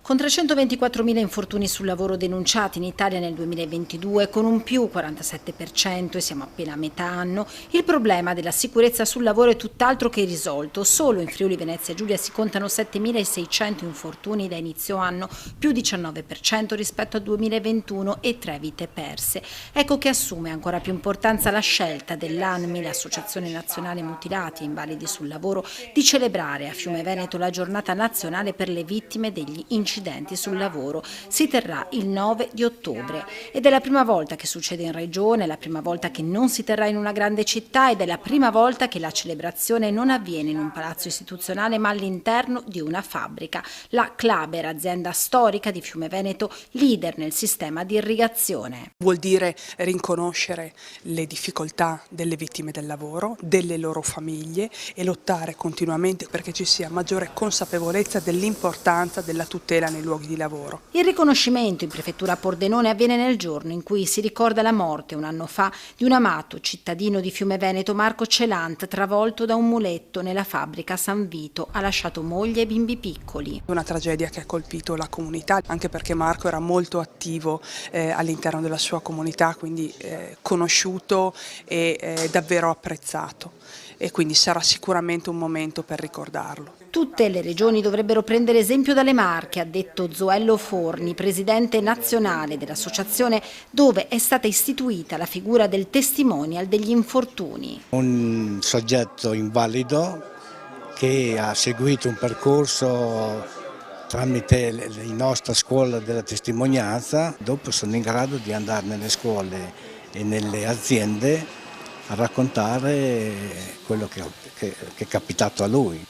Con 324.000 infortuni sul lavoro denunciati in Italia nel 2022, con un più 47% e siamo appena a metà anno, il problema della sicurezza sul lavoro è tutt'altro che risolto. Solo in Friuli Venezia Giulia si contano 7.600 infortuni da inizio anno, più 19% rispetto al 2021 e 3 vite perse. Ecco che assume ancora più importanza la scelta dell'ANMI, l'Associazione Nazionale Mutilati e Invalidi sul Lavoro, di celebrare a Fiume Veneto la giornata nazionale per le vittime degli incidenti sul lavoro. Si terrà il 9 di ottobre ed è la prima volta che succede in regione, è la prima volta che non si terrà in una grande città ed è la prima volta che la celebrazione non avviene in un palazzo istituzionale ma all'interno di una fabbrica. La Klaber, azienda storica di Fiume Veneto, leader nel sistema di irrigazione. Vuol dire riconoscere le difficoltà delle vittime del lavoro, delle loro famiglie e lottare continuamente perché ci sia maggiore consapevolezza dell'importanza della tutela nei luoghi di lavoro. Il riconoscimento in prefettura a Pordenone avviene nel giorno in cui si ricorda la morte un anno fa di un amato cittadino di Fiume Veneto, Marco Celant, travolto da un muletto nella fabbrica San Vito. Ha lasciato moglie e bimbi piccoli. Una tragedia che ha colpito la comunità, anche perché Marco era molto attivo all'interno della sua comunità, quindi conosciuto e davvero apprezzato. E quindi sarà sicuramente un momento per ricordarlo. Tutte le regioni dovrebbero prendere esempio dalle Marche, ha detto Zoello Forni, presidente nazionale dell'associazione dove è stata istituita la figura del testimonial degli infortuni. Un soggetto invalido che ha seguito un percorso tramite la nostra scuola della testimonianza, dopo sono in grado di andare nelle scuole e nelle aziende a raccontare quello che è capitato a lui.